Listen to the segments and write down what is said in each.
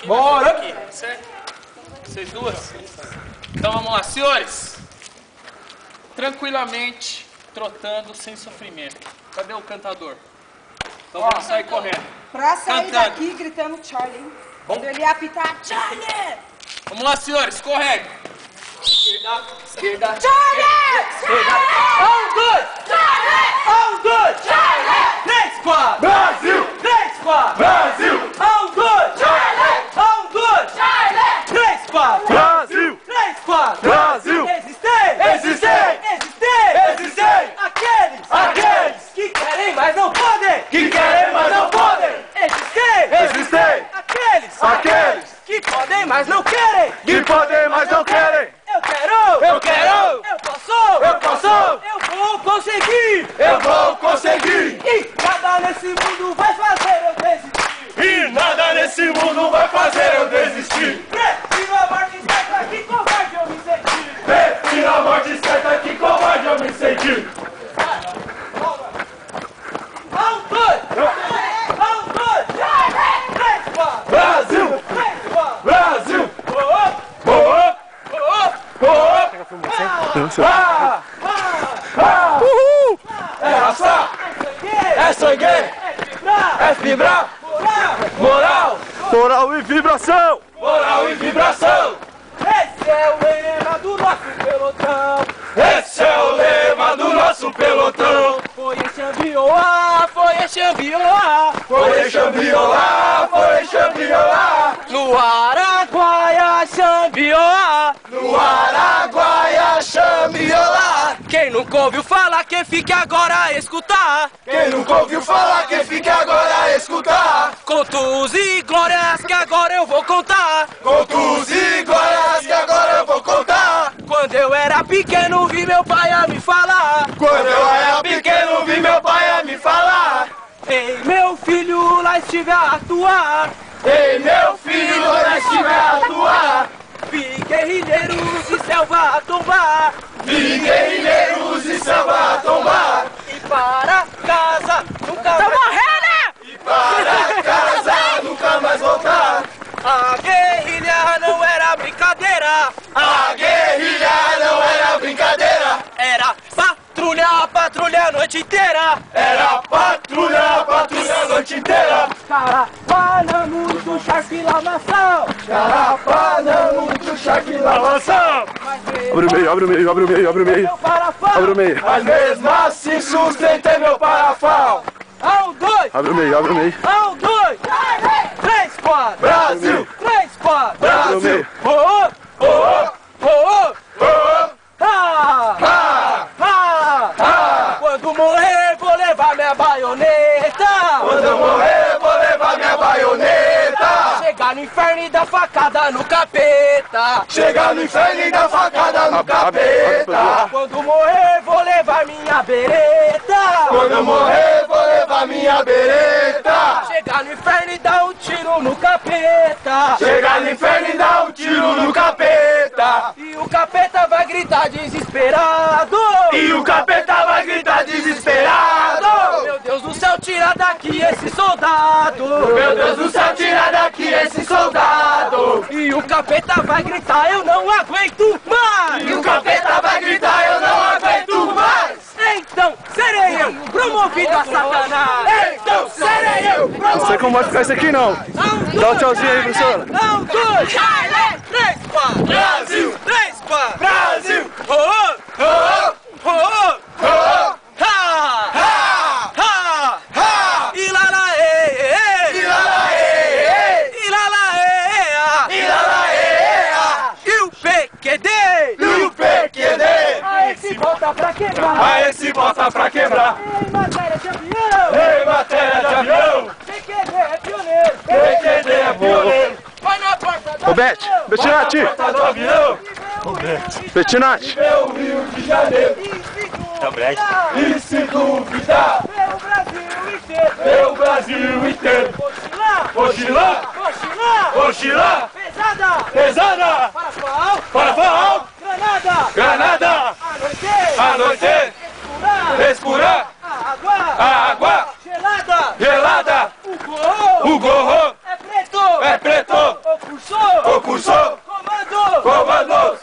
Bora! Aqui, certo? Vocês duas? Então vamos lá, senhores. Tranquilamente, trotando, sem sofrimento. Cadê o cantador? Então vamos sair correndo. Pra sair Cantando. daqui gritando Charlie, hein? Quando ele apitar, Charlie! Vamos lá, senhores, escorrega. Esquerda, esquerda. Charlie! Esquerda. Charlie! Um, dois. Charlie! 3, 4. Brasil! 3, 4. Brasil! 1, 2. Charlie! 1, 2. Charlie! 3, 4. Brasil! 3, 4. Brasil! Existem! Existem! Existem! Existem! Aqueles que querem, mas não podem! Que querem, mas não podem! Existem! Existem! Aqueles que podem, mas não querem! Que podem, mas não querem! Eu quero! Eu quero! Eu posso! Eu posso! Eu vou conseguir! Eu vou conseguir! E nada nesse mundo vai fazer eu desistir! E nada nesse mundo vai fazer eu desistir! Prefiro a morte certa que covarde eu me senti! Prefiro a morte certa que covarde eu me senti! Brasil! Brasil! Uhul! É raça! É sangue! É vibrar! Moral! Moral e vibração! Moral e vibração! Esse é o lema do nosso pelotão! Esse é o lema do nosso pelotão! Foi em Xambioá, foi em Xambioá! Foi em Xambioá, foi em Xambioá! No Araguaia, Xambioá! No Araguaia, Xambioá! Quem nunca ouviu falar, quem fique agora a escutar! Quem nunca ouviu falar, quem fica agora a escutar! Contos e glórias que agora eu vou contar! Contos e glórias que agora eu vou contar! Quando eu era pequeno vi meu pai a me falar! Quando eu era pequeno vi meu pai a me falar! Ei, meu filho, lá estive a atuar! Ei, meu filho, lá estive a atuar! Vi guerrilheiros e selva a tombar! Vi guerrilheiros e selva a tombar! E para casa nunca Tô morrendo! E para casa nunca mais voltar! A guerrilha não era brincadeira! A guerrilha não era brincadeira! Era patrulha a noite inteira! Era patrulha a noite inteira! Caravana muito charque lavação! Caravana muito charque lavação! Abre o meio, abre o meio, abre o meio, abre o meio. Meu parafal! Abre o meio. Mas mesmo assim sustentei meu parafal! 1, 2! Abre o meio, abre o meio. 1, 2! 3, 4! Brasil! 3, 4! Abre o meio. Oh, oh, Oh, oh, oh, oh! oh, Ah! ah, Ah! ah! Quando morrer vou levar minha baioneta! Quando eu morrer vou levar minha baioneta! Chegar no inferno e dar facada no capeta! Chegar no inferno e dar facada no capeta! Quando morrer vou levar minha bereta! Quando eu morrer vou levar minha bereta! Chegar no inferno e dar um tiro no capeta! Chegar no inferno e dar um tiro no capeta! E o capeta vai gritar desesperado! E o capeta vai gritar desesperado! Meu Deus do céu, tira daqui esse soldado! Meu Deus do céu, tira daqui esse soldado! E o capeta vai gritar, eu não aguento mais! E o capeta vai gritar, eu não aguento mais! Então serei eu, promovido a Satanás! Então serei eu! Não sei como vai ficar isso aqui não. Dá um tchauzinho aí, professora. 1, 2, 3, 4! Brasil! 3, 4! Brasil! Oh, oh, Oh, oh, oh! oh, oh, Ha! ha, Ha! ha! E lá lá, e, E lá lá, e, e lá lá, e lá lá, e, e o PQD! e o PQD! A esse volta pra quebrar! A esse bota pra quebrar! Em matéria de avião! Em matéria de avião! PQD é pioneiro! PQD é pioneiro! Vai na porta do Ô, Beth, Bettinati, Porta do avião! Bettinati. Vê o Rio de Janeiro! E se duvidar, Vê o Brasil inteiro! vê o Brasil inteiro! Mochilão! Mochilão! Mochilão! Mochilão! Pesada! Pesada! Parafal! Parafal! Granada! Granada! Anoite! Anoite! Escurar! Escurar! Água! Água! Gelada! Gelada! O gorro! O gorro É preto! é preto! O Concursou! Comandos!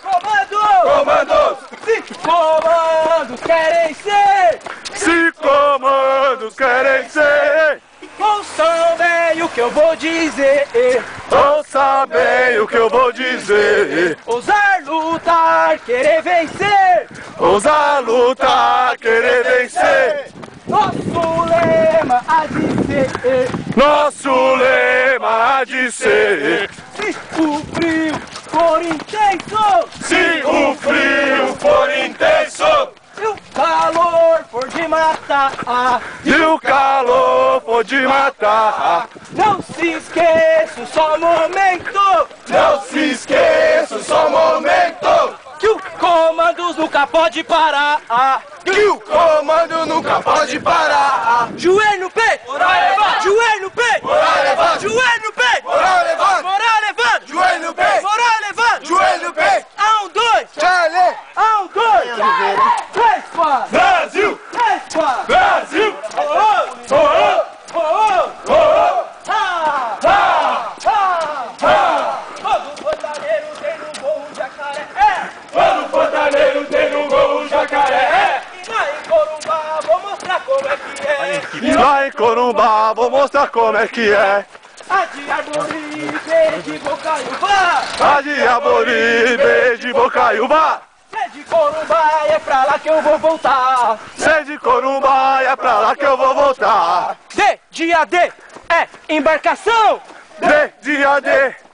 Se comandos querem ser, Se comandos querem ser, ouçam bem o que eu vou dizer. ouça bem o que eu vou dizer. Ousar lutar, querer vencer. Ousar lutar, querer vencer. Nosso lema há de ser. Nosso lema há de ser. Se o frio for intenso Se o frio for intenso e o calor for de matar, E o calor pode matar. não se esqueça, só um momento, não se esqueça, só um momento, que o comandos nunca pode parar. que o comando nunca pode parar. Joelho no peito, joelho no peito, Moral levante, joelho no peito, moral levante, moral levante, joelho no peito, moral levante. joelho no peito. Dois, Charlie! dois, três, quatro, Brasil! três, quatro. Brasil! Oh, oh, oh, todo fontaneiro tem no gol um jacaré. Todo fontaneiro tem no gol um jacaré. E lá em Corumbá vou mostrar como é que é. E lá em Corumbá vou mostrar como é que é. A de Arbori, de Bocaiúva. A de Arbori, de Bocaiúva. É de Corumbá, é pra lá que eu vou voltar. Se de Corumbá é pra lá que eu vou voltar. D de AD é embarcação. D de AD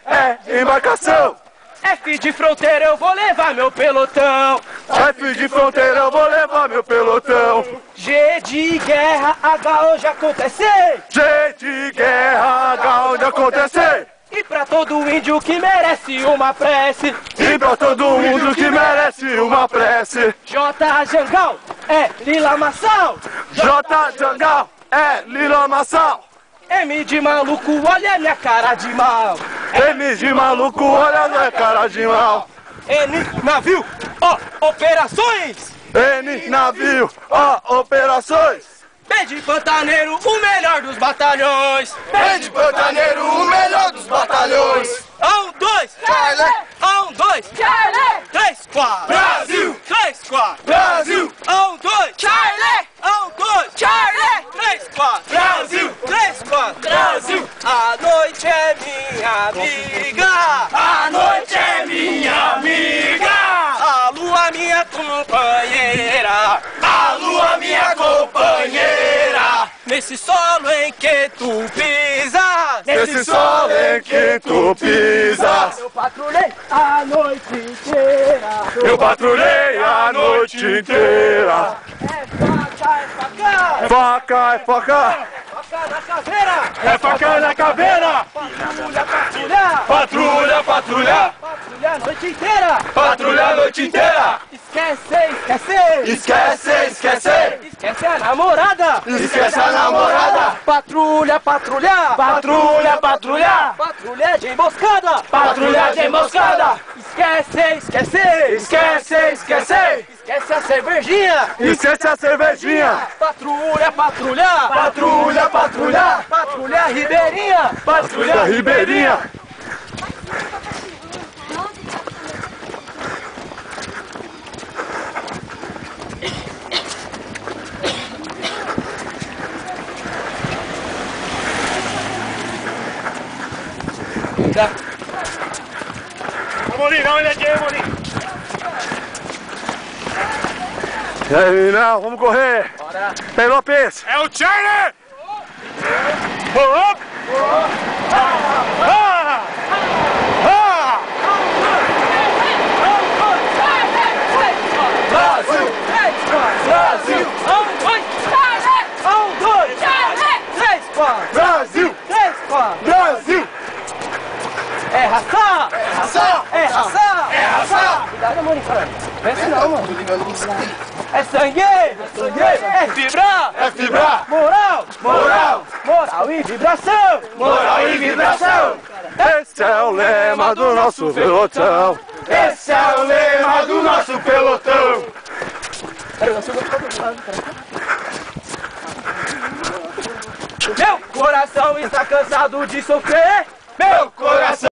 é embarcação. F de fronteira eu vou levar meu pelotão. F de fronteira eu vou levar meu pelotão. G de guerra, H onde acontecer. G de guerra, H onde acontecer. E pra todo índio que merece uma prece. E pra todo mundo que merece uma prece. J Jangal é Lila Maçal. J Jangal é Lila Maçal. M de maluco, olha minha cara de mal. M de maluco, olha minha cara de mal. N navio, ó, operações. N navio, ó, operações. B de pantaneiro, o melhor dos batalhões. É de pantaneiro o melhor dos batalhões. Dois, Charlie! dois, três, quatro. Brasil! Três, quatro. Brasil! Dois, dois, três, quatro. Brasil! Três, quatro. Brasil! A noite é minha amiga. A noite é minha amiga. A lua minha companheira. A lua minha companheira. Nesse solo em que tu pisas. Esse sol em que tu pisas. Eu patrulhei a noite inteira. Eu patrulhei a noite inteira. É faca, Faca é faca. faca na caveira. É faca na caveira. Patrulha, patrulha. Patrulha, patrulha. Patrulha a noite inteira. Patrulha a noite inteira. Esquece, esquece. Esquece, esquece. Esquece a namorada. Esquece a namorada. Patrulha, patrulha. Patrulha, patrulha. Patrulha de emboscada. Patrulha de emboscada. Esquece, esquece. Esquece, esquece. Esquece a cervejinha. Esquece a cervejinha. Patrulha, patrulha. Patrulha, patrulha. Patrulha ribeirinha. Da Ribeirinha. Molim, dá uma olhadinha aí, Molim. E aí, não, vamos correr. Bora. Tem Lopes. É o Charlie! Brasil! Brasil! Dois! Três, quatro! Brasil! Três, quatro! Brasil! É raça! Raça! É raça! É raça! Cuidado, Mônica! Pensa não, mano! É sangue! É sangue! É fibra! É fibra! Moral! Moral! Moral e vibração! Moral e vibração! Esse é o lema do nosso pelotão. Esse é o lema do nosso pelotão! Meu coração está cansado de sofrer! Meu coração!